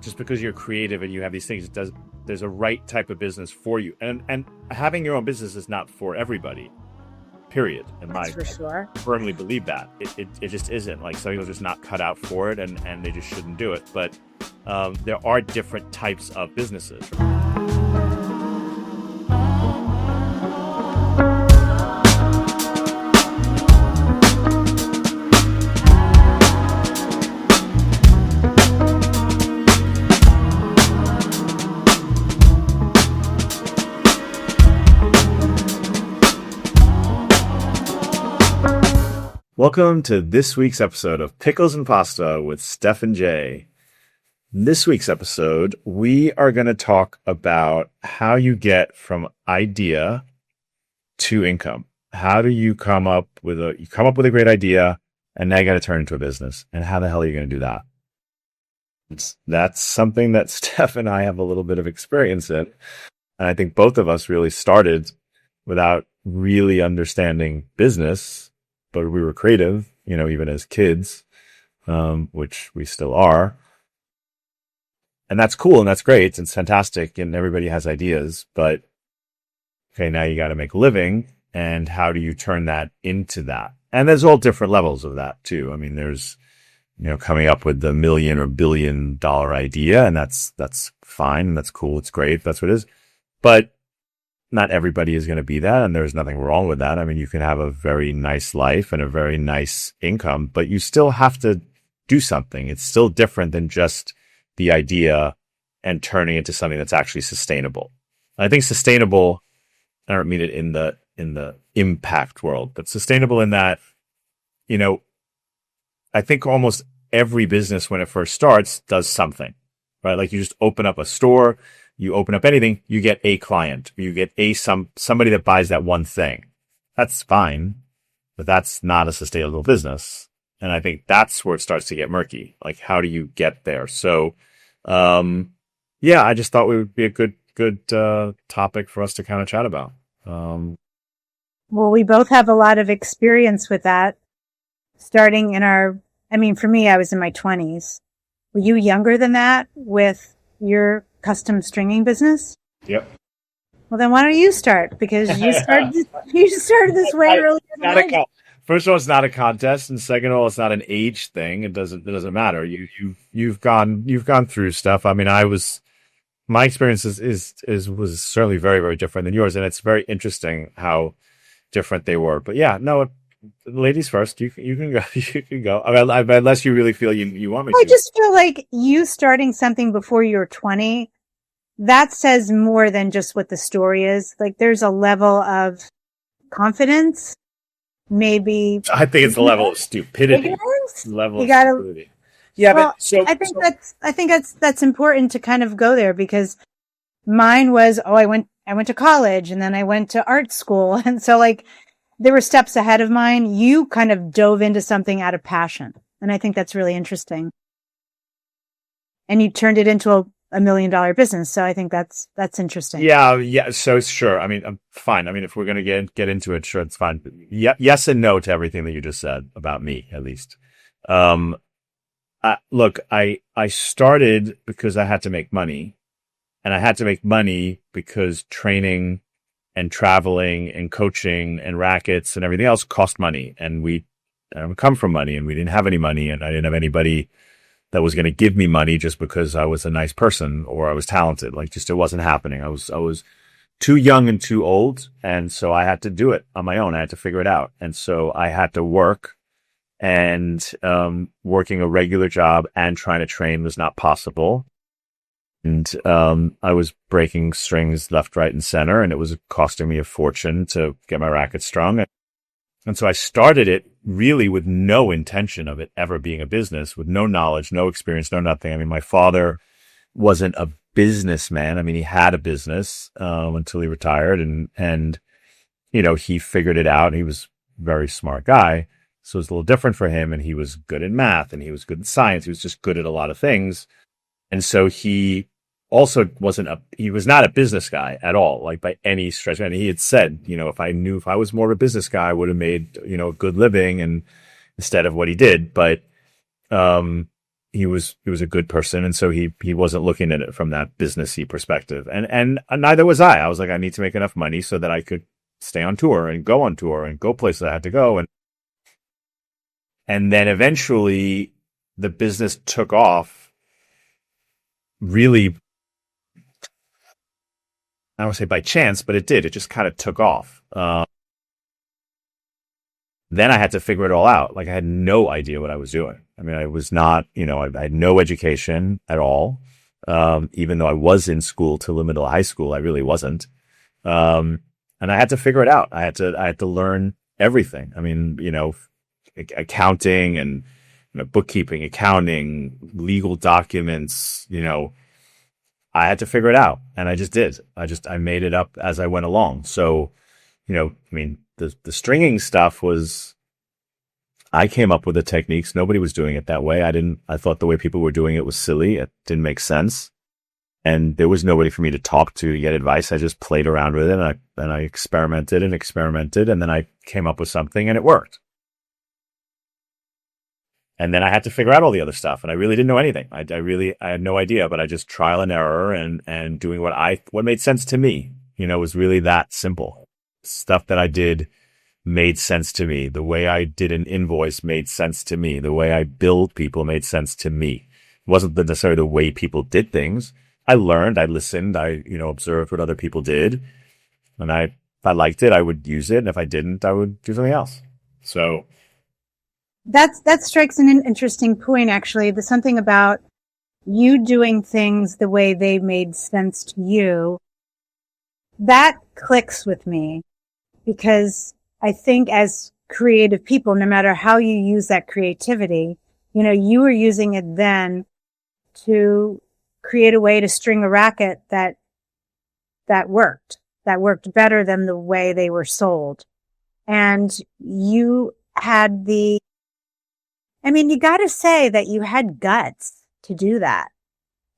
just because you're creative and you have these things, there's a right type of business for you. And having your own business is not for everybody, period. That's for sure. I firmly believe that. It just isn't. Like, some people are just not cut out for it, and they just shouldn't do it. But there are different types of businesses. Welcome to this week's episode of Pickles and Pasta with Steph and Jay. This week's episode, we are going to talk about how you get from idea to income. How do you come up with a great idea, and now you got to turn it into a business? And how the hell are you going to do that? That's something that Steph and I have a little bit of experience in. And I think both of us really started without really understanding business, but we were creative, even as kids, which we still are. And that's cool and that's great. It's fantastic. And everybody has ideas, but okay, now you got to make a living. And how do you turn that into that? And there's all different levels of that too. I mean, there's, coming up with the $1 million or $1 billion idea, and that's fine. That's cool. It's great. That's what it is. But not everybody is going to be that, and there's nothing wrong with that. I mean, you can have a very nice life and a very nice income, but you still have to do something. It's still different than just the idea and turning it into something that's actually sustainable. I think sustainable, I don't mean it in the impact world, but sustainable in that, I think almost every business when it first starts does something, right? Like, you just open up a store, you open up anything, you get a client, you get somebody that buys that one thing. That's fine, but that's not a sustainable business. And I think that's where it starts to get murky. Like, how do you get there? So, I just thought it would be a good topic for us to kind of chat about. Well, we both have a lot of experience with that. Starting for me, I was in my 20s. Were you younger than that with your custom stringing business? Yep. Well, then why don't you start? Because you started this way earlier than I did. First of all, it's not a contest, and second of all, it's not an age thing. It doesn't matter. You've gone through stuff. I mean, my experience was certainly very, very different than yours, and it's very interesting how different they were. But yeah, no, ladies first. You can go. You can go. I mean, unless you really feel you want me to. I just feel like you starting something before you're 20. That says more than just what the story is. Like, there's a level of confidence, maybe. I think it's a level of stupidity. Stupidity. Yeah, well, but I think that's important to kind of go there, because mine was, I went to college and then I went to art school. And so, like, there were steps ahead of mine. You kind of dove into something out of passion. And I think that's really interesting. And you turned it into a $1 million business. So I think that's interesting. Yeah. So sure. I mean, I'm fine. I mean, if we're going to get into it, sure, it's fine. Yeah, yes and no to everything that you just said about me, at least. Look, I started because I had to make money, and I had to make money because training and traveling and coaching and rackets and everything else cost money. And we come from money, and we didn't have any money, and I didn't have anybody that was going to give me money just because I was a nice person or I was talented. Like, just, it wasn't happening. I was too young and too old. And so I had to do it on my own. I had to figure it out. And so I had to work, and working a regular job and trying to train was not possible. And I was breaking strings left, right, and center, and it was costing me a fortune to get my racket strung. And so I started it really with no intention of it ever being a business, with no knowledge, no experience, no nothing. I mean, my father wasn't a businessman. I mean, he had a business until he retired, and he figured it out. He was a very smart guy, so it was a little different for him. And he was good in math, and he was good in science. He was just good at a lot of things. And so he also he was not a business guy at all, like by any stretch. And he had said, if I was more of a business guy, I would have made, a good living, and instead of what he did. But he was a good person. And so he wasn't looking at it from that businessy perspective. And neither was I. I was like, I need to make enough money so that I could stay on tour and go places I had to go. And then eventually the business took off really, I don't want to say by chance, but it did. It just kind of took off. Then I had to figure it all out. Like I had no idea what I was doing. I mean, I was not, I had no education at all. Even though I was in school till the middle of high school, I really wasn't. And I had to figure it out. I had to learn everything. I mean, accounting and bookkeeping, accounting, legal documents, I had to figure it out, and I just did. I made it up as I went along. So, I mean, the stringing stuff was, I came up with the techniques. Nobody was doing it that way. I thought the way people were doing it was silly. It didn't make sense. And there was nobody for me to talk to get advice. I just played around with it, and I experimented, and then I came up with something, and it worked. And then I had to figure out all the other stuff, and I really didn't know anything. I had no idea, but I just trial and error and doing what made sense to me, was really that simple. Stuff that I did made sense to me. The way I did an invoice made sense to me. The way I billed people made sense to me. It wasn't necessarily the way people did things. I learned, I listened, I, observed what other people did. And if I liked it, I would use it. And if I didn't, I would do something else. So that strikes an interesting point, actually. There's something about you doing things the way they made sense to you. That clicks with me, because I think as creative people, no matter how you use that creativity, you were using it then to create a way to string a racket that worked better than the way they were sold. And you had you got to say that you had guts to do that,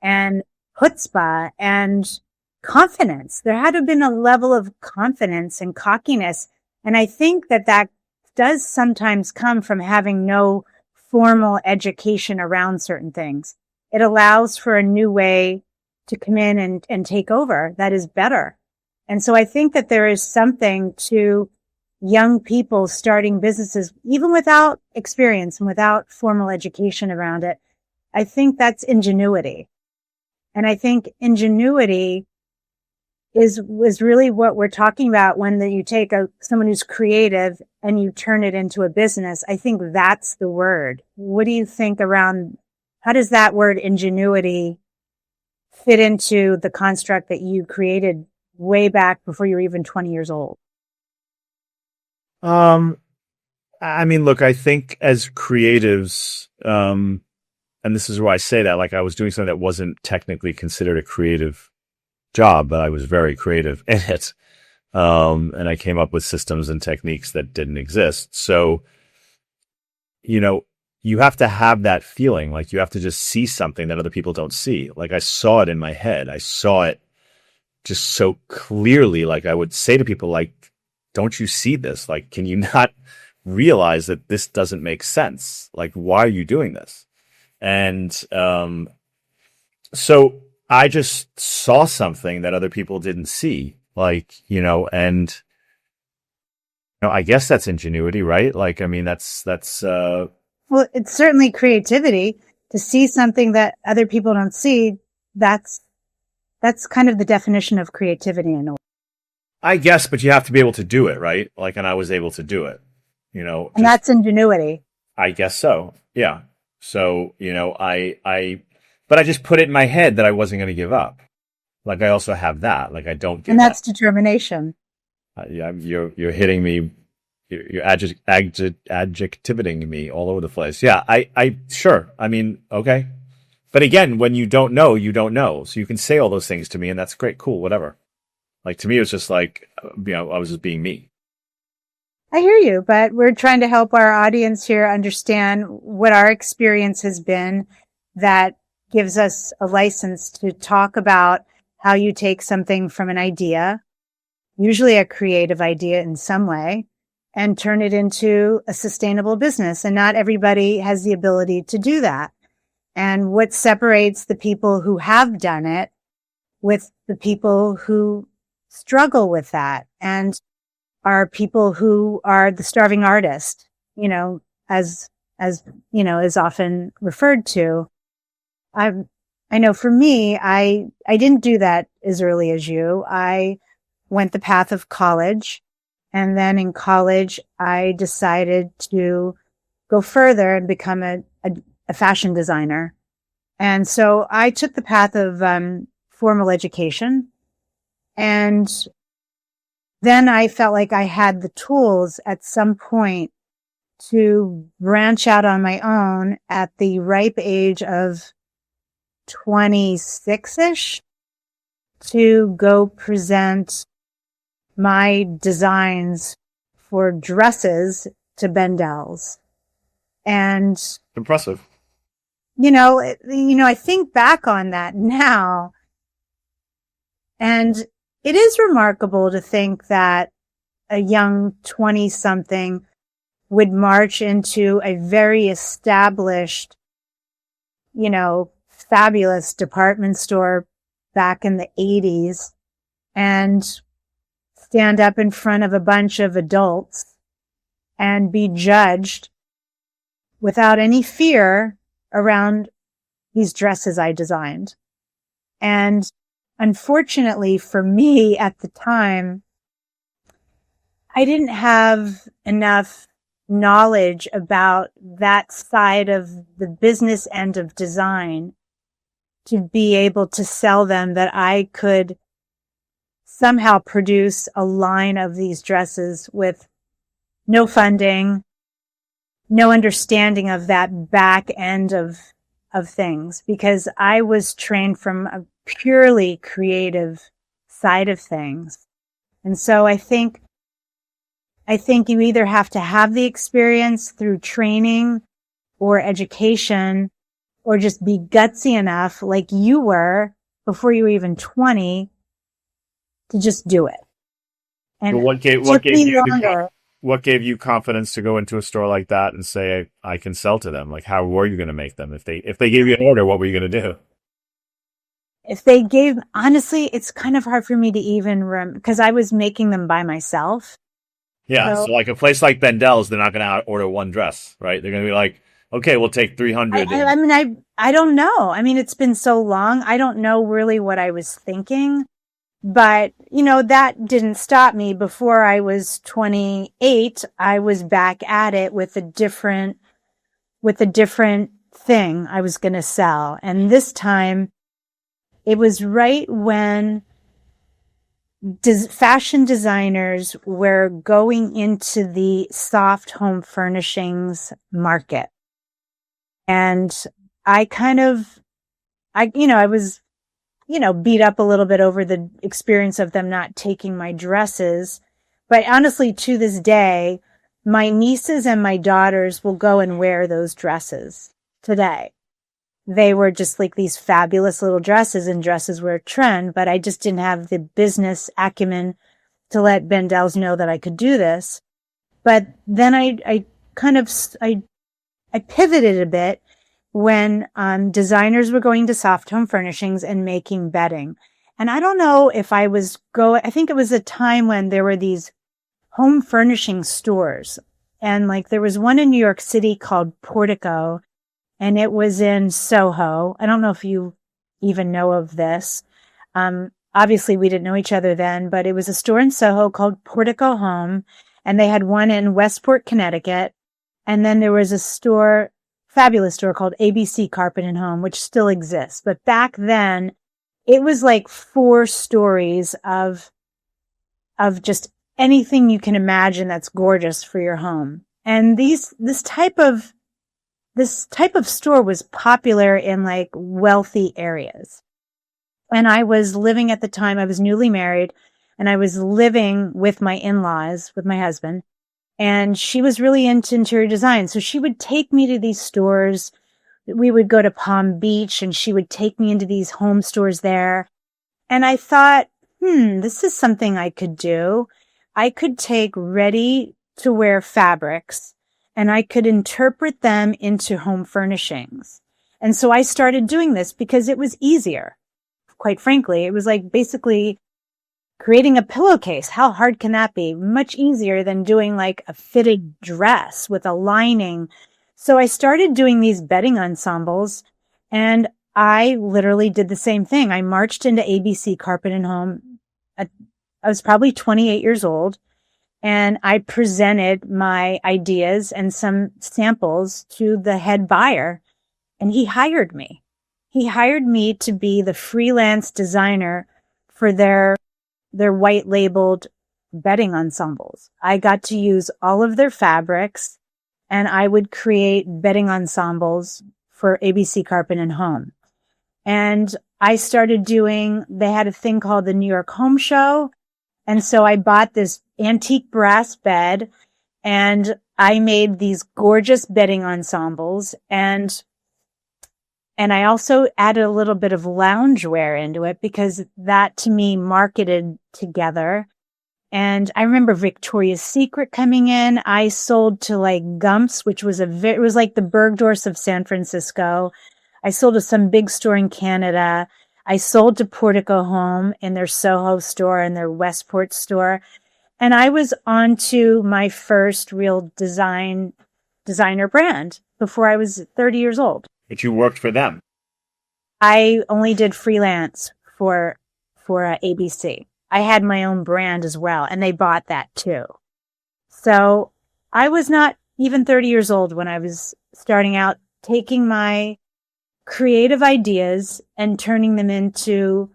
and chutzpah and confidence. There had to have been a level of confidence and cockiness. And I think that does sometimes come from having no formal education around certain things. It allows for a new way to come in and take over that is better. And so I think that there is something to young people starting businesses, even without experience and without formal education around it. I think that's ingenuity. And I think ingenuity was really what we're talking about when you take someone who's creative and you turn it into a business. I think that's the word. What do you think around, how does that word ingenuity fit into the construct that you created way back before you were even 20 years old? I mean, look, I think as creatives, and this is why I say that, like I was doing something that wasn't technically considered a creative job, but I was very creative in it. And I came up with systems and techniques that didn't exist. So, you have to have that feeling, like you have to just see something that other people don't see. Like I saw it in my head. I saw it just so clearly. Like I would say to people, like, don't you see this? Like, can you not realize that this doesn't make sense? Like, why are you doing this? And so I just saw something that other people didn't see, like, and I guess that's ingenuity, right? Like, I mean, that's well, it's certainly creativity to see something that other people don't see. That's kind of the definition of creativity in a way. I guess, but you have to be able to do it, right? Like, and I was able to do it, and that's ingenuity. I guess so. Yeah. So, but I just put it in my head that I wasn't going to give up. Like, I also have that. Like, I don't give up. And that's determination. Yeah, you're hitting me. You're adjectivating me all over the place. Yeah, sure. I mean, okay. But again, when you don't know, you don't know. So you can say all those things to me, and that's great, cool, whatever. Like, to me, it was just like, I was just being me. I hear you, but we're trying to help our audience here understand what our experience has been that gives us a license to talk about how you take something from an idea, usually a creative idea in some way, and turn it into a sustainable business. And not everybody has the ability to do that. and what separates the people who have done it with the people who struggle with that and are people who are the starving artist, as is often referred to. I know for me, I didn't do that as early as you. I went the path of college, and then in college, I decided to go further and become a fashion designer. And so I took the path of formal education, and then I felt like I had the tools at some point to branch out on my own at the ripe age of 26-ish to go present my designs for dresses to Bendels. And Impressive. I think back on that now, and it is remarkable to think that a young 20-something would march into a very established, fabulous department store back in the 80s and stand up in front of a bunch of adults and be judged without any fear around these dresses I designed. And unfortunately for me at the time, I didn't have enough knowledge about that side of the business end of design to be able to sell them that I could somehow produce a line of these dresses with no funding, no understanding of that back end of things, because I was trained from a purely creative side of things. And so I think you either have to have the experience through training or education, or just be gutsy enough, like you were before you were even 20, to just do it. And But what gave you confidence to go into a store like that and say, I can sell to them? Like, how were you going to make them? If they gave you an order, what were you going to do? If they honestly, it's kind of hard for me to even because I was making them by myself. Yeah. So like a place like Bendel's, they're not going to order one dress, right? They're going to be like, okay, we'll take 300. I don't know. I mean, it's been so long. I don't know really what I was thinking, but that didn't stop me. Before I was 28, I was back at it with a different thing I was going to sell. And this time it was right when fashion designers were going into the soft home furnishings market. And I was, beat up a little bit over the experience of them not taking my dresses. But honestly, to this day, my nieces and my daughters will go and wear those dresses today. They were just like these fabulous little dresses, and dresses were a trend, but I just didn't have the business acumen to let Bendels know that I could do this. But then I pivoted a bit when designers were going to soft home furnishings and making bedding. And I don't know if I think it was a time when there were these home furnishing stores. And like there was one in New York City called Portico, and it was in Soho. I don't know if you even know of this. Obviously we didn't know each other then, but it was a store in Soho called Portico Home, and they had one in Westport, Connecticut. And then there was a fabulous store called ABC Carpet and Home, which still exists. But back then it was like 4 stories of just anything you can imagine that's gorgeous for your home. And this type of store was popular in like wealthy areas. And I was living at the time, I was newly married, and I was living with my in-laws, with my husband, and she was really into interior design. So she would take me to these stores. We would go to Palm Beach and she would take me into these home stores there. And I thought, this is something I could do. I could take ready to wear fabrics and I could interpret them into home furnishings. And so I started doing this because it was easier. Quite frankly, it was like basically creating a pillowcase. How hard can that be? Much easier than doing like a fitted dress with a lining. So I started doing these bedding ensembles, and I literally did the same thing. I marched into ABC Carpet and Home. I was probably 28 years old, and I presented my ideas and some samples to the head buyer, and he hired me. He hired me to be the freelance designer for their white labeled bedding ensembles. I got to use all of their fabrics, and I would create bedding ensembles for ABC Carpet and Home. And I started they had a thing called the New York Home Show. And so I bought this antique brass bed, and I made these gorgeous bedding ensembles, and I also added a little bit of loungewear into it because that to me marketed together. And I remember Victoria's Secret coming in. I sold to like Gumps, which was it was like the Bergdorf's of San Francisco. I sold to some big store in Canada. I sold to Portico Home in their Soho store and their Westport store. And I was on to my first real designer brand before I was 30 years old. But you worked for them. I only did freelance for ABC. I had my own brand as well, and they bought that too. So I was not even 30 years old when I was starting out, taking my creative ideas and turning them into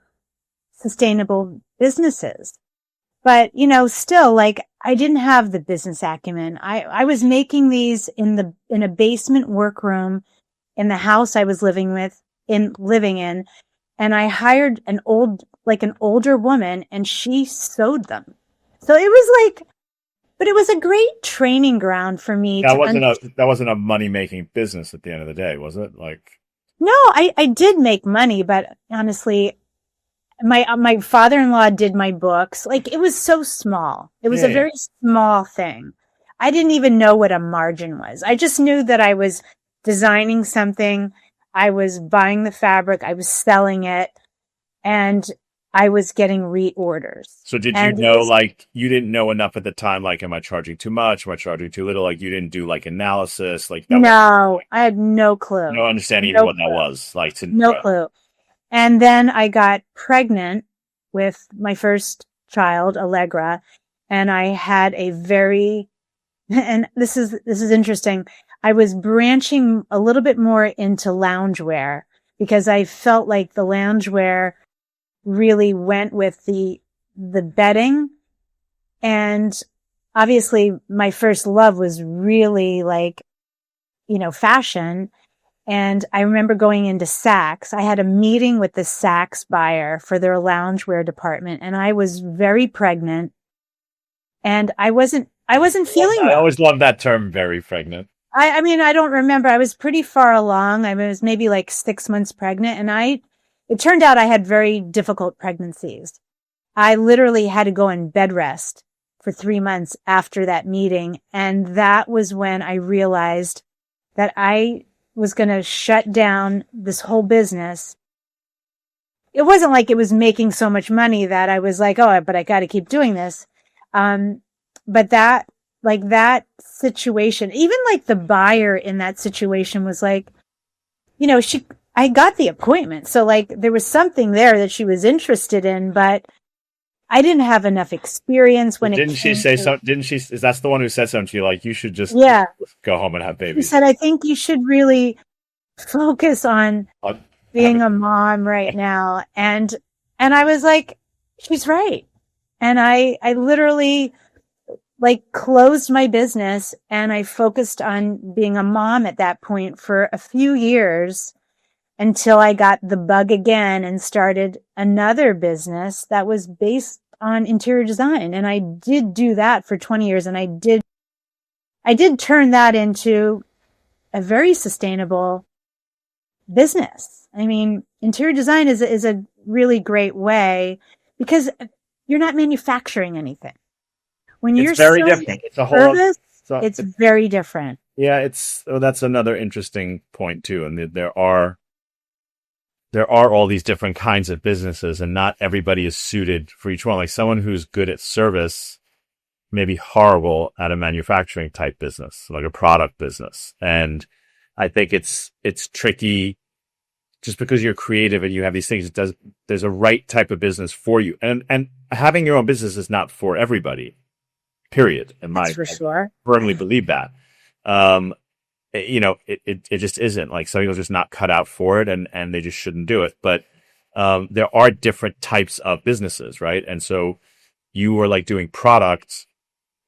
sustainable businesses. But, still, like, I didn't have the business acumen. I was making these in a basement workroom in the house I was living in, and I hired an older woman, and she sewed them. So it was but it was a great training ground for me. That wasn't a money making business at the end of the day, was it? No, I did make money, but honestly, my father-in-law did my books. Like, it was so small. It was a very small thing. I didn't even know what a margin was. I just knew that I was designing something. I was buying the fabric. I was selling it, and I was getting reorders. So did you know, you didn't know enough at the time, am I charging too much? Am I charging too little? You didn't do analysis? No, I had no clue. No understanding of what that was. No clue. And then I got pregnant with my first child, Allegra, and I had and this is interesting. I was branching a little bit more into loungewear because I felt like the loungewear really went with the bedding. And obviously my first love was really fashion. And I remember going into Saks. I had a meeting with the Saks buyer for their loungewear department, and I was very pregnant, and I wasn't feeling well. I always love that term, very pregnant. I mean, I don't remember. I was pretty far along. I was maybe 6 months pregnant, and it turned out I had very difficult pregnancies. I literally had to go in bed rest for 3 months after that meeting. And that was when I realized that I was going to shut down this whole business. It wasn't like it was making so much money that I was like, oh, but I got to keep doing this. But that situation, even the buyer in that situation was I got the appointment. So there was something there that she was interested in, but I didn't have enough experience when Didn't she say something? Didn't she? That's the one who said something to you, you should just go home and have babies. She said, I think you should really focus on being a mom right now. And I was like, she's right. And I literally closed my business, and I focused on being a mom at that point for a few years until I got the bug again and started another business that was based on interior design. And I did do that for 20 years. And I did turn that into a very sustainable business. I mean, interior design is a really great way because you're not manufacturing anything. When you're very different. It's a whole service, it's very different. Yeah, that's another interesting point too. And there are all these different kinds of businesses, and not everybody is suited for each one. Like someone who's good at service may be horrible at a manufacturing type business, like a product business. And I think it's tricky just because you're creative and you have these things. There's a right type of business for you, and having your own business is not for everybody. Period. That's for I sure. firmly believe that. Um, it just isn't. Like some people are just not cut out for it, and they just shouldn't do it. But there are different types of businesses, right? And so you were like doing products,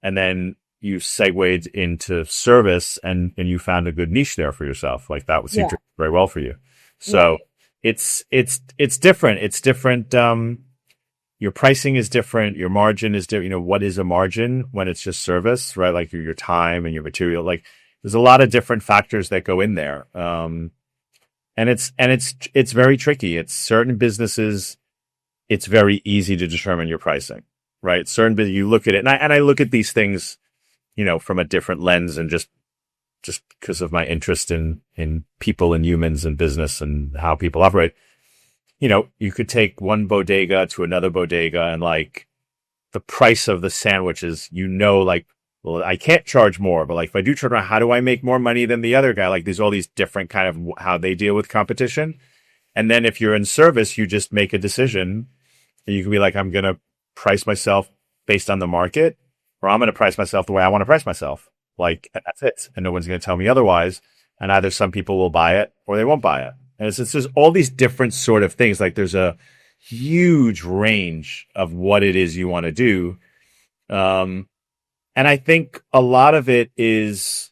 and then you segued into service, and you found a good niche there for yourself. Like that would seem to Yeah. work very well for you. Yeah. So it's different. It's different. Your pricing is different. Your margin is different. What is a margin when it's just service, right? Like your time and your material. Like there's a lot of different factors that go in there. And it's very tricky. It's certain businesses. It's very easy to determine your pricing, right? You look at it, and I look at these things, from a different lens, and just because of my interest in people and humans and business and how people operate. You could take one bodega to another bodega, and like the price of the sandwiches, like, well, I can't charge more, but like if I do charge more, how do I make more money than the other guy? Like there's all these different kind of how they deal with competition. And then if you're in service, you just make a decision. And you can be like, I'm going to price myself based on the market, or I'm going to price myself the way I want to price myself. Like, and that's it. And no one's going to tell me otherwise. And either some people will buy it or they won't buy it. And it's just all these different sort of things. Like there's a huge range of what it is you want to do. And I think a lot of it is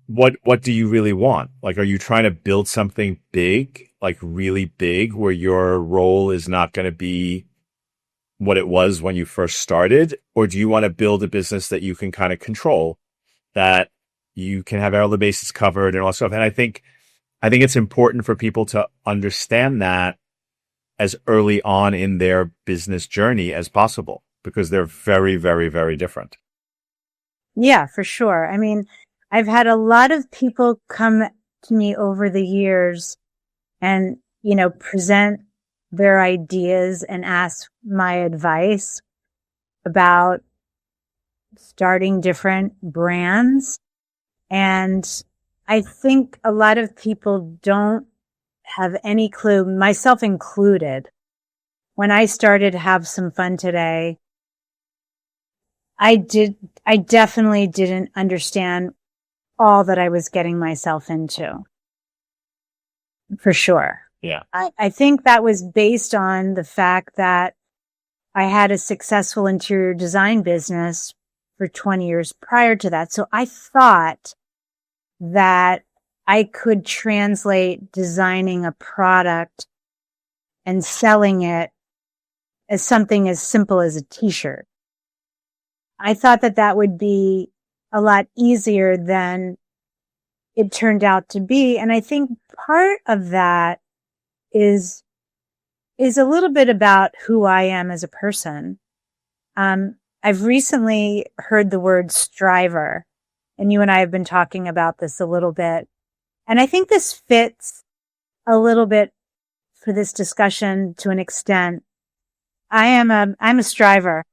what do you really want? Like, are you trying to build something big, like really big, where your role is not going to be what it was when you first started? Or do you want to build a business that you can kind of control, that you can have all the bases covered and all that stuff? And I think it's important for people to understand that as early on in their business journey as possible, because they're very, very, very different. Yeah, for sure. I mean, I've had a lot of people come to me over the years and, present their ideas and ask my advice about starting different brands. And I think a lot of people don't have any clue, myself included. When I started Have Some Fun Today, I definitely didn't understand all that I was getting myself into. For sure. Yeah. I think that was based on the fact that I had a successful interior design business for 20 years prior to that. So I thought that I could translate designing a product and selling it as something as simple as a t-shirt. I thought that would be a lot easier than it turned out to be. And I think part of that is a little bit about who I am as a person. I've recently heard the word striver, and you and I have been talking about this a little bit. And I think this fits a little bit for this discussion to an extent. I'm a striver.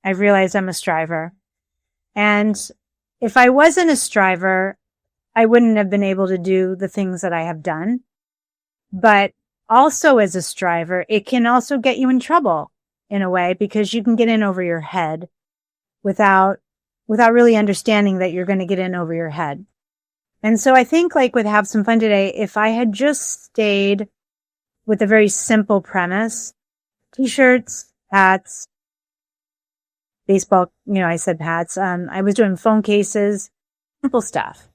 I realize I'm a striver. And if I wasn't a striver, I wouldn't have been able to do the things that I have done. But also as a striver, it can also get you in trouble in a way, because you can get in over your head without really understanding that you're going to get in over your head. And so I think, like with Have Some Fun Today, if I had just stayed with a very simple premise, t-shirts, hats, baseball, I said hats. I was doing phone cases, simple stuff.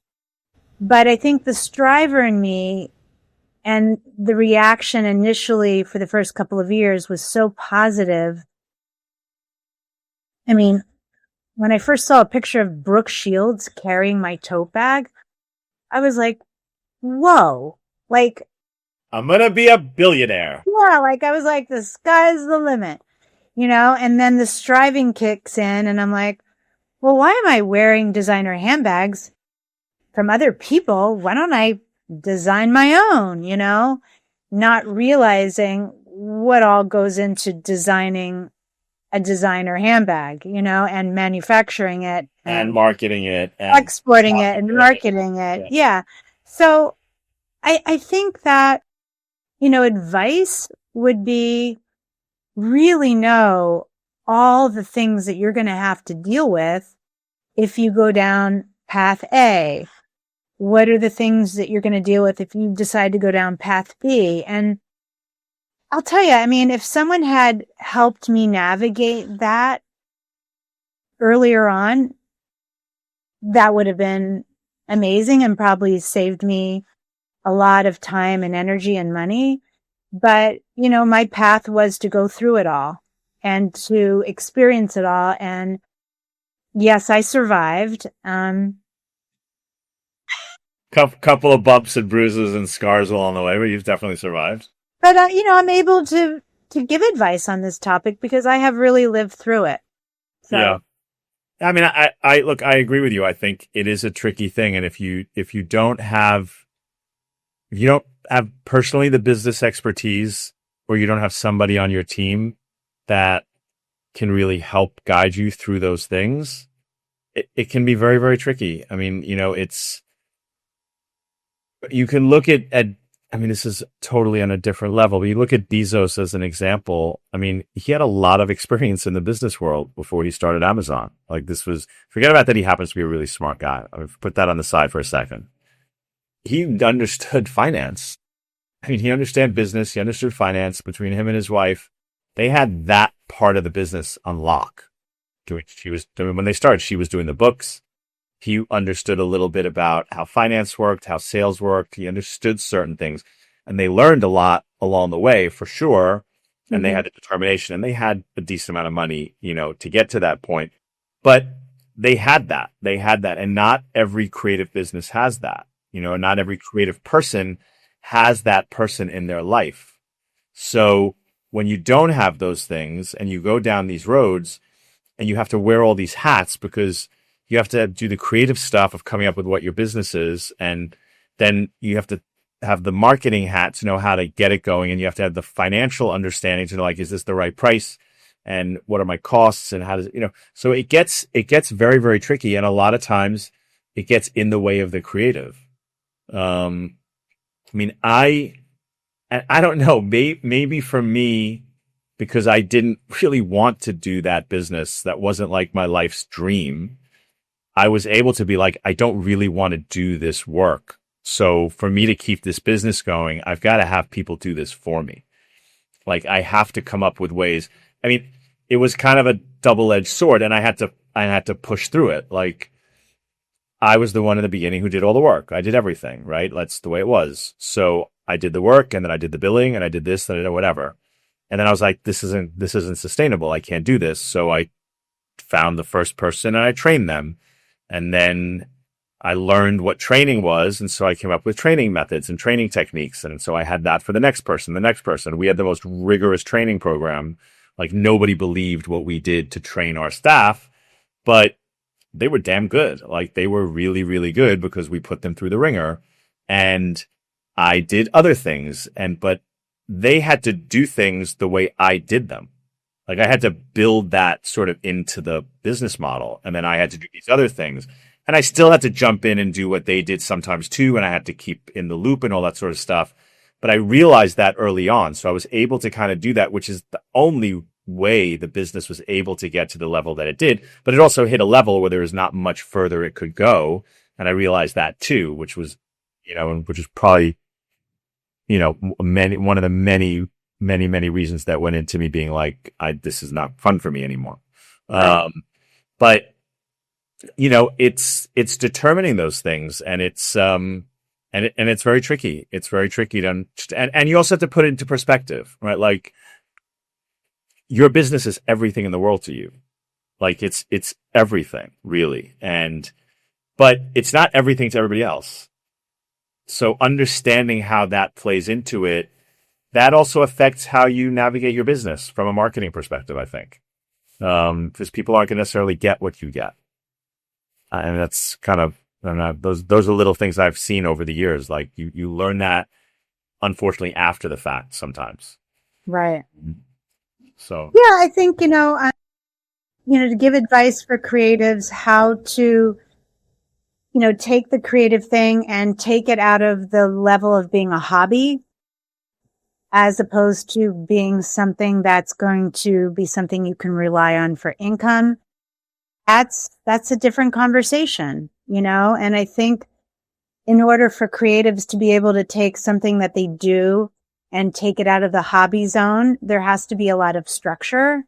But I think the striver in me and the reaction initially for the first couple of years was so positive. I mean, when I first saw a picture of Brooke Shields carrying my tote bag, I was like, whoa, like, I'm going to be a billionaire. Yeah, like I was like, the sky's the limit, and then the striving kicks in and I'm like, well, why am I wearing designer handbags from other people? Why don't I design my own, not realizing what all goes into designing a designer handbag, and manufacturing it And and marketing it and exporting it stocking and it. marketing it. Yeah. Yeah. So I think that, advice would be really know all the things that you're going to have to deal with if you go down path A. What are the things that you're going to deal with if you decide to go down path B? And I'll tell you, I mean, if someone had helped me navigate that earlier on, that would have been amazing and probably saved me a lot of time and energy and money. But, my path was to go through it all and to experience it all. And yes, I survived. Couple of bumps and bruises and scars along the way, but you've definitely survived. But, I'm able to give advice on this topic because I have really lived through it. So. Yeah. I mean, I look, I agree with you. I think it is a tricky thing. And if you don't have personally the business expertise, or you don't have somebody on your team that can really help guide you through those things, it can be very, very tricky. I mean, you can look at, I mean, this is totally on a different level, but you look at Bezos as an example. I mean, he had a lot of experience in the business world before he started Amazon. Like, forget about that. He happens to be a really smart guy. I mean, put that on the side for a second. He understood finance. I mean, he understood business. He understood finance. Between him and his wife, they had that part of the business on lock. When they started, she was doing the books. He understood a little bit about how finance worked, how sales worked. He understood certain things, and they learned a lot along the way for sure. And they had the determination, and they had a decent amount of money, to get to that point. But they had that. And not every creative business has that. Not every creative person has that person in their life. So when you don't have those things and you go down these roads and you have to wear all these hats because you have to do the creative stuff of coming up with what your business is. And then you have to have the marketing hat to know how to get it going. And you have to have the financial understanding to know, like, is this the right price? And what are my costs? And how does so it gets very, very tricky. And a lot of times it gets in the way of the creative. I mean, I don't know, maybe for me, because I didn't really want to do that business. That wasn't like my life's dream. I was able to be like, I don't really want to do this work. So for me to keep this business going, I've got to have people do this for me. Like, I have to come up with ways. I mean, it was kind of a double-edged sword, and I had to push through it. Like, I was the one in the beginning who did all the work. I did everything, right? That's the way it was. So I did the work, and then I did the billing, and I did this, and I did whatever. And then I was like, this isn't sustainable. I can't do this. So I found the first person and I trained them. And then I learned what training was. And so I came up with training methods and training techniques. And so I had that for the next person. We had the most rigorous training program. Like, nobody believed what we did to train our staff, but they were damn good. Like, they were really, really good because we put them through the ringer. And I did other things, but they had to do things the way I did them. Like, I had to build that sort of into the business model. And then I had to do these other things. And I still had to jump in and do what they did sometimes too. And I had to keep in the loop and all that sort of stuff. But I realized that early on. So I was able to kind of do that, which is the only way the business was able to get to the level that it did. But it also hit a level where there was not much further it could go. And I realized that too, which was, which is probably, one of the many, many, many reasons that went into me being like, this is not fun for me anymore. Right. But it's determining those things, and it's it's very tricky. It's very tricky to understand. And you also have to put it into perspective, right? Like, your business is everything in the world to you. Like, it's everything, really. But it's not everything to everybody else. So understanding how that plays into it, that also affects how you navigate your business from a marketing perspective, I think. Because people aren't going to necessarily get what you get. And that's kind of, I don't know, those are little things I've seen over the years. Like you learn that unfortunately after the fact sometimes. Right. So Yeah, I think, to give advice for creatives how to, take the creative thing and take it out of the level of being a hobby as opposed to being something that's going to be something you can rely on for income. That's a different conversation, and I think in order for creatives to be able to take something that they do and take it out of the hobby zone, there has to be a lot of structure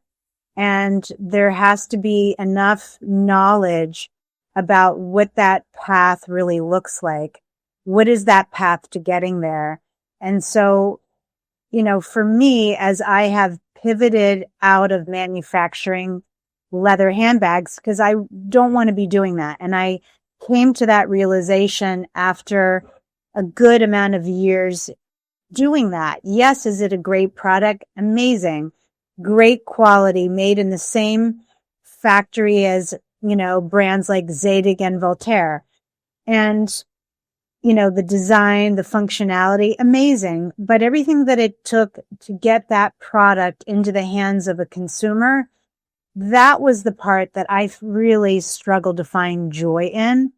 and there has to be enough knowledge about what that path really looks like. What is that path to getting there? And so, for me, as I have pivoted out of manufacturing leather handbags, because I don't want to be doing that. And I came to that realization after a good amount of years doing that. Yes, is it a great product? Amazing. Great quality, made in the same factory as, brands like Zadig and Voltaire. And, the design, the functionality, amazing. But everything that it took to get that product into the hands of a consumer, that was the part that I really struggled to find joy in.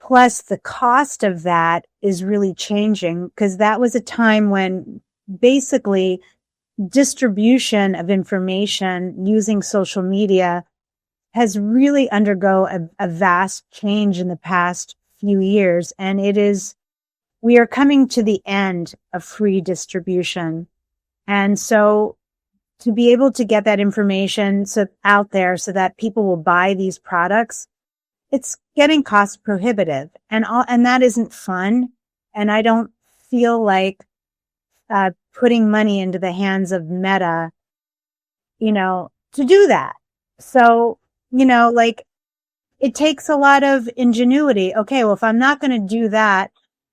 Plus, the cost of that is really changing because that was a time when basically distribution of information using social media has really undergo a vast change in the past few years. And we are coming to the end of free distribution. And so to be able to get that information out there so that people will buy these products, it's getting cost prohibitive and that isn't fun. And I don't feel like, putting money into the hands of Meta, to do that. So, it takes a lot of ingenuity. Okay, well, if I'm not going to do that,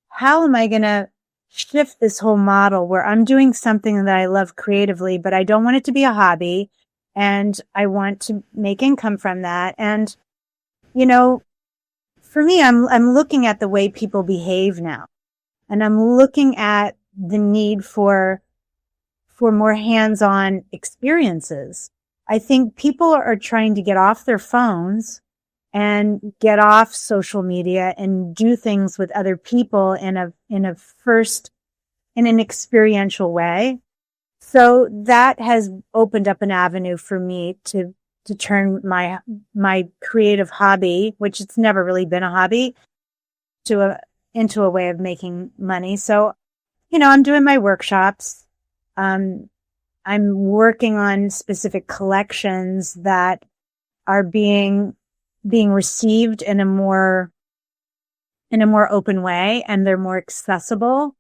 how am I going to shift this whole model where I'm doing something that I love creatively, but I don't want it to be a hobby and I want to make income from that. And, for me, I'm looking at the way people behave now, and I'm looking at the need for more hands-on experiences. I think people are trying to get off their phones and get off social media and do things with other people in an experiential way. So that has opened up an avenue for me to turn my creative hobby, which it's never really been a hobby, into a way of making money. So, I'm doing my workshops. I'm working on specific collections that are being received in a more open way, and they're more accessible.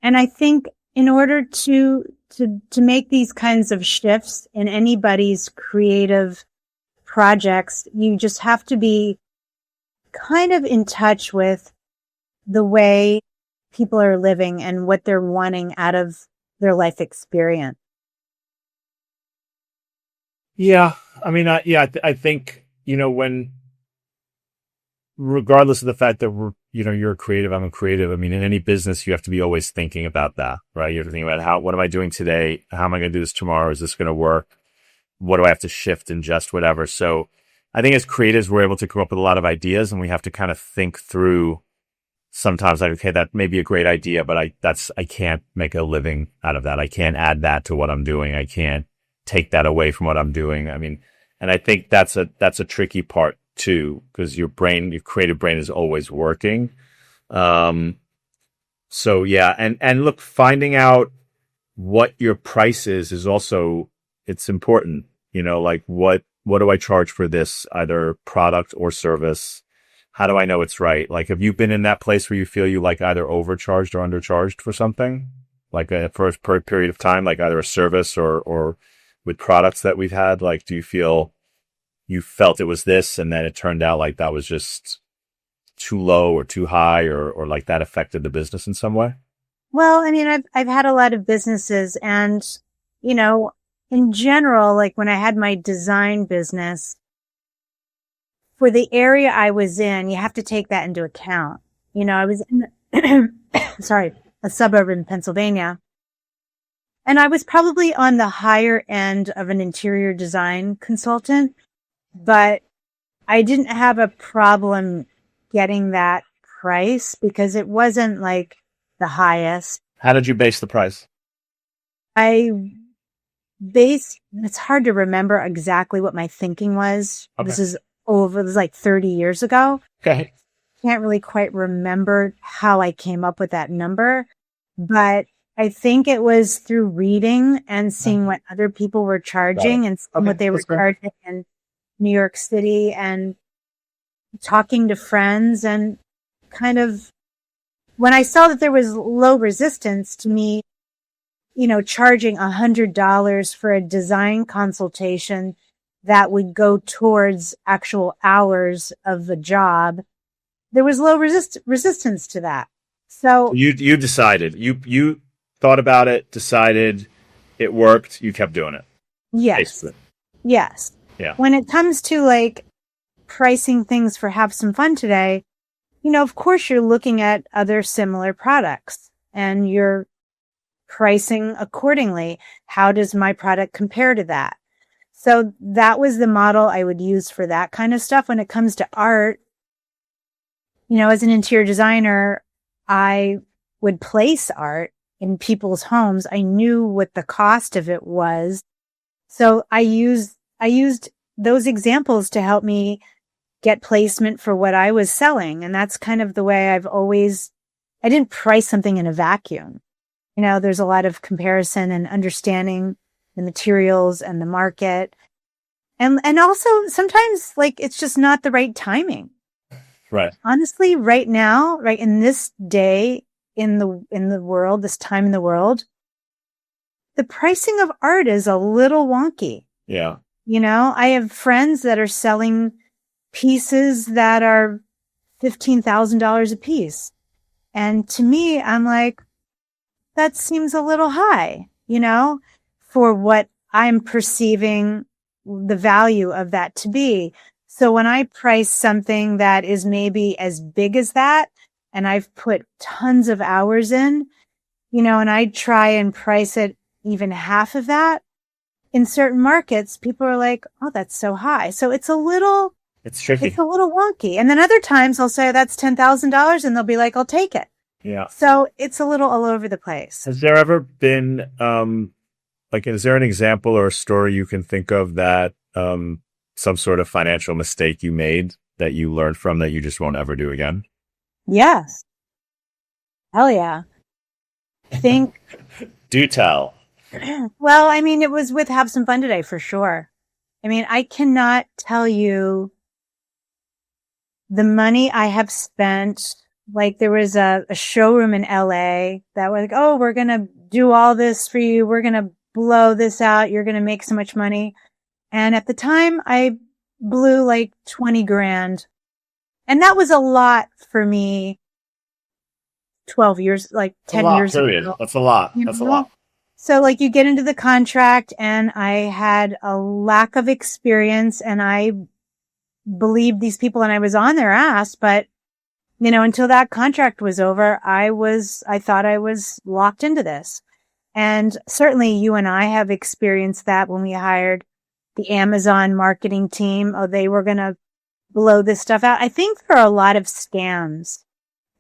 And I think in order to make these kinds of shifts in anybody's creative projects, you just have to be kind of in touch with the way people are living and what they're wanting out of their life experience. yeah, I mean, I think, when, regardless of the fact that you're a creative, I'm a creative. I mean, in any business, you have to be always thinking about that, right? You have to think about what am I doing today? How am I going to do this tomorrow? Is this going to work? What do I have to shift and just whatever? So I think as creatives, we're able to come up with a lot of ideas, and we have to kind of think through sometimes like, okay, that may be a great idea, but I can't make a living out of that. I can't add that to what I'm doing. I can't take that away from what I'm doing. I mean, and I think that's a tricky part too, because your creative brain is always working. So yeah, and look, finding out what your price is also, it's important, like what do I charge for this, either product or service? How do I know it's right? Like, have you been in that place where you feel you like either overcharged or undercharged for something, like for a period of time, like either a service or with products that we've had? Like, do you feel you felt it was this, and then it turned out like that was just too low or too high, or like that affected the business in some way? Well, I mean, I've had a lot of businesses, and, in general, like when I had my design business, for the area I was in, you have to take that into account. You know, I was in, a suburb in Pennsylvania, and I was probably on the higher end of an interior design consultant, but I didn't have a problem getting that price because it wasn't like the highest. How did you base the price? It's hard to remember exactly what my thinking was. Okay. This was like 30 years ago. Okay. Can't really quite remember how I came up with that number, but I think it was through reading and seeing what other people were charging and seeing what they were charging in New York City and talking to friends, and kind of when I saw that there was low resistance to me, you know, charging $100 for a design consultation that would go towards actual hours of the job, there was low resistance to that. So you decided, you thought about it, decided, it worked, you kept doing it. Yes. Basically. Yes. Yeah. When it comes to like pricing things for Have Some Fun Today, you know, of course you're looking at other similar products and you're pricing accordingly. How does my product compare to that? So that was the model I would use for that kind of stuff. When it comes to art, you know, as an interior designer, I would place art in people's homes. I knew what the cost of it was. So I used those examples to help me get placement for what I was selling. And that's kind of the way I didn't price something in a vacuum. You know, there's a lot of comparison and understanding the materials and the market. And also sometimes like it's just not the right timing. Right. Honestly, right now, right in this day in the world, this time in the world, the pricing of art is a little wonky. Yeah. You know, I have friends that are selling pieces that are $15,000 a piece. And to me, I'm like, that seems a little high, you know, for what I'm perceiving the value of that to be. So when I price something that is maybe as big as that, and I've put tons of hours in, you know, and I try and price it even half of that, in certain markets, people are like, oh, that's so high. So it's tricky. It's a little wonky. And then other times I'll say that's $10,000 and they'll be like, I'll take it. Yeah. So it's a little all over the place. Has there ever been, is there an example or a story you can think of that, some sort of financial mistake you made that you learned from that you just won't ever do again? Yes. Hell yeah. I think. Do tell. Well, I mean, it was with Have Some Fun Today for sure. I mean, I cannot tell you the money I have spent. Like there was a showroom in LA that was like, oh, we're going to do all this for you. We're going to blow this out. You're going to make so much money. And at the time I blew like 20 grand. And that was a lot for me. 12 years, like 10 years ago. That's a lot. That's a lot. So like you get into the contract and I had a lack of experience and I believed these people and I was on their ass, but you know, until that contract was over, I thought I was locked into this. And certainly you and I have experienced that when we hired the Amazon marketing team. Oh, they were going to blow this stuff out. I think there are a lot of scams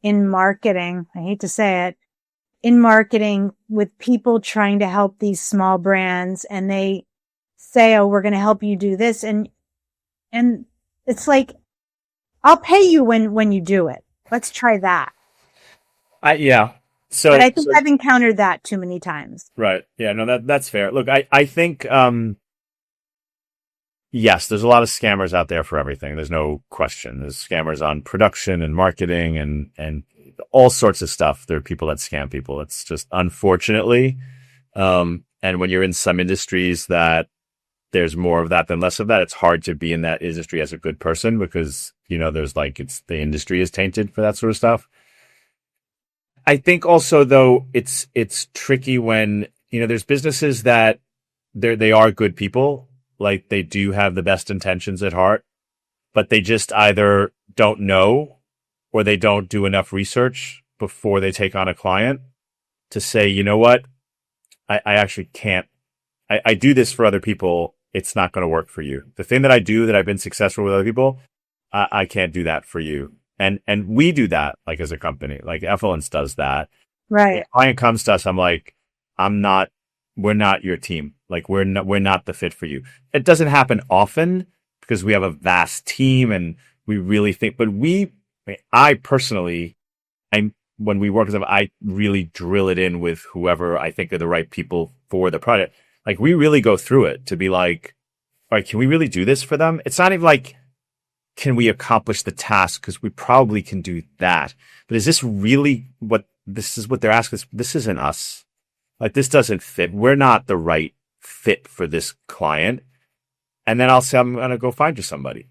in marketing. I hate to say it. In marketing with people trying to help these small brands and they say, oh, we're going to help you do this. And it's like, I'll pay you when you do it. Let's try that. Yeah. So, but I think I've encountered that too many times. Right. Yeah. No, that's fair. Look, I think, yes, there's a lot of scammers out there for everything. There's no question. There's scammers on production and marketing and all sorts of stuff. There are people that scam people. It's just unfortunately. And when you're in some industries that there's more of that than less of that, it's hard to be in that industry as a good person because, you know, there's like, the industry is tainted for that sort of stuff. I think also though, it's tricky when, you know, there's businesses that they are good people. Like they do have the best intentions at heart. but they just either don't know or they don't do enough research before they take on a client to say, you know what, I actually can't. I do this for other people. It's not going to work for you. The thing that I do that I've been successful with other people, I can't do that for you. And we do that, like, as a company, like Effluence does that. Right. If a client comes to us, I'm like, we're not your team. Like, we're not the fit for you. It doesn't happen often because we have a vast team and we really think, but I personally, when we work with them, I really drill it in with whoever I think are the right people for the project. Like, we really go through it to be like, all right, can we really do this for them? It's not even like, can we accomplish the task? Because we probably can do that. But is this really what they're asking us? This isn't us. Like, this doesn't fit. We're not the right fit for this client. And then I'll say, I'm going to go find you somebody,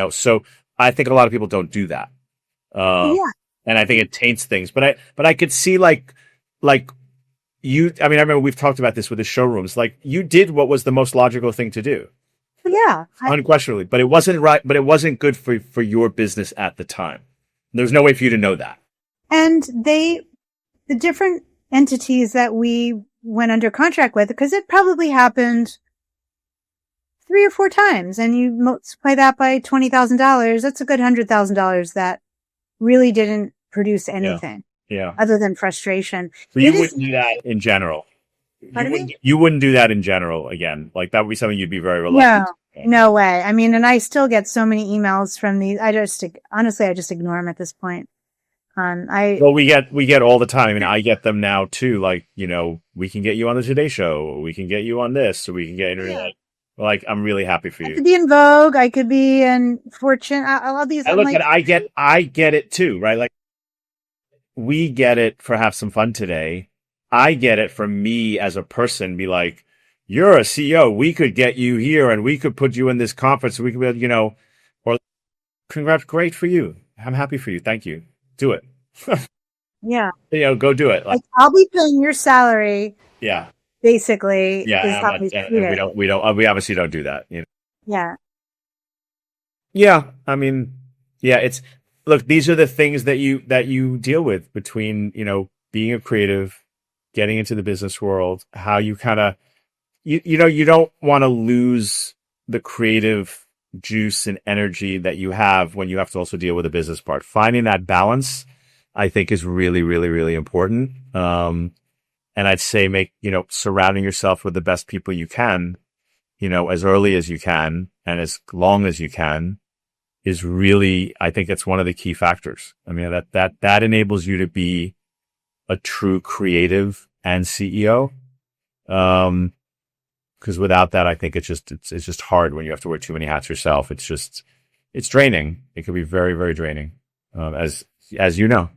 So I think a lot of people don't do that. Yeah. And I think it taints things. But I could see like you, I remember we've talked about this with the showrooms. Like, you did what was the most logical thing to do. Yeah. Unquestionably. But it wasn't right. But it wasn't good for your business at the time. There's no way for you to know that. And the different entities that we went under contract with, because it probably happened 3 or 4 times, and you multiply that by $20,000, that's a good $100,000 that really didn't produce anything. Yeah. Other than frustration. So you wouldn't do that in general. You wouldn't do that in general again. Like, that would be something you'd be very reluctant to do. No way. I mean, and I still get so many emails from these. I just ignore them at this point. Well, we get all the time. I mean, I get them now too. Like, we can get you on the Today Show. We can get you on this, so we can get internet. Yeah. Like, I'm really happy for you. I could be in Vogue. I could be in Fortune. I love these. I get it too, right? Like, we get it for Have Some Fun Today. I get it from me as a person. Be like, you're a CEO. We could get you here, and we could put you in this conference. We could be, or congrats, great for you. I'm happy for you. Thank you. Do it. Yeah. Go do it. Like, I'll be paying your salary. Yeah. Basically. Yeah. We obviously don't do that. Yeah. Yeah. I mean, yeah, look, these are the things that you deal with between, being a creative, getting into the business world, how you kind of, you don't want to lose the creative juice and energy that you have when you have to also deal with the business part. Finding that balance, I think, is really, really, really important. And I'd say surrounding yourself with the best people you can, as early as you can and as long as you can, is really, I think that's one of the key factors. I mean, that enables you to be a true creative and CEO. Because without that, I think it's just hard when you have to wear too many hats yourself. It's draining. It can be very, very draining, as you know.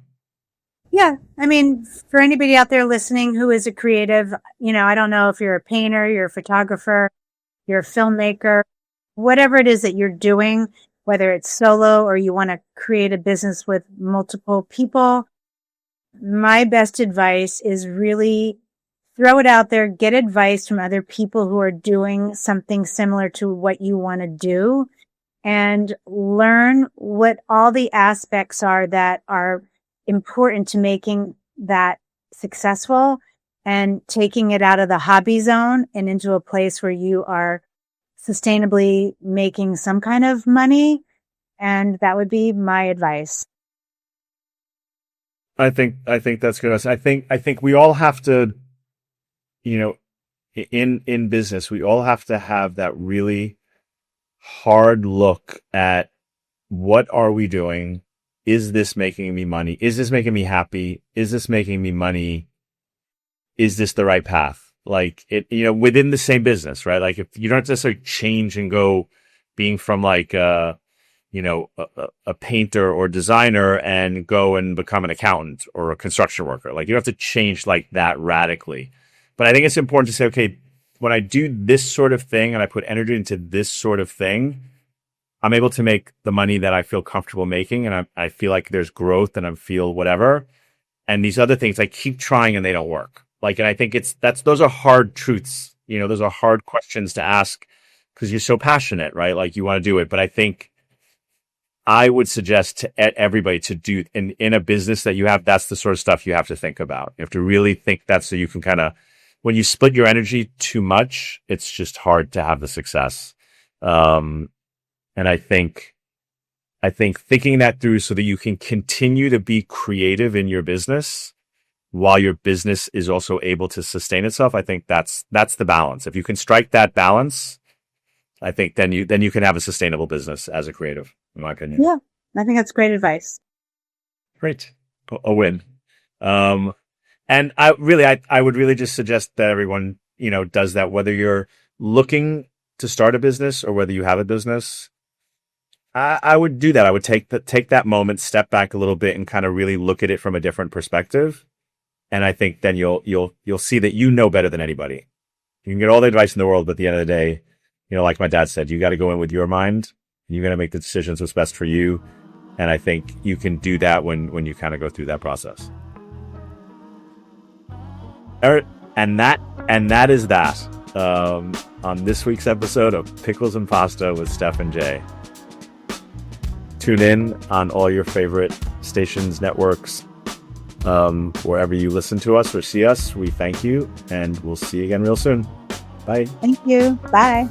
Yeah. I mean, for anybody out there listening who is a creative, I don't know if you're a painter, you're a photographer, you're a filmmaker, whatever it is that you're doing, whether it's solo or you want to create a business with multiple people, my best advice is really throw it out there, get advice from other people who are doing something similar to what you want to do, and learn what all the aspects are that are important to making that successful and taking it out of the hobby zone and into a place where you are sustainably making some kind of money. And that would be my advice. I think that's good. I think we all have to, in business, we all have to have that really hard look at what are we doing? Is this making me money? Is this making me happy? Is this making me money? Is this the right path? Like, it, within the same business, right? Like, if you don't necessarily change and go being from like, a painter or designer and go and become an accountant or a construction worker. Like, you have to change like that radically. But I think it's important to say, okay, when I do this sort of thing and I put energy into this sort of thing, I'm able to make the money that I feel comfortable making. And I feel like there's growth and I feel whatever. And these other things, I keep trying and they don't work. Like, and I think those are hard truths. Those are hard questions to ask because you're so passionate, right? Like, you want to do it. But I think I would suggest to everybody to do in a business that you have, that's the sort of stuff you have to think about. You have to really think that, so you can kind of, when you split your energy too much, it's just hard to have the success. And I think thinking that through so that you can continue to be creative in your business while your business is also able to sustain itself, I think that's the balance. If you can strike that balance, I think then you can have a sustainable business as a creative, in my opinion. Yeah, I think that's great advice. Great. A win. And I would really just suggest that everyone, does that, whether you're looking to start a business or whether you have a business. I would do that. I would take that moment, step back a little bit, and kind of really look at it from a different perspective. And I think then you'll see that you know better than anybody. You can get all the advice in the world, but at the end of the day, like my dad said, you got to go in with your mind. You got to make the decisions what's best for you. And I think you can do that when you kind of go through that process. And that is that on this week's episode of Pickles and Pasta with Steph and Jay. Tune in on all your favorite stations, networks, wherever you listen to us or see us. We thank you, and we'll see you again real soon. Bye. Thank you. Bye.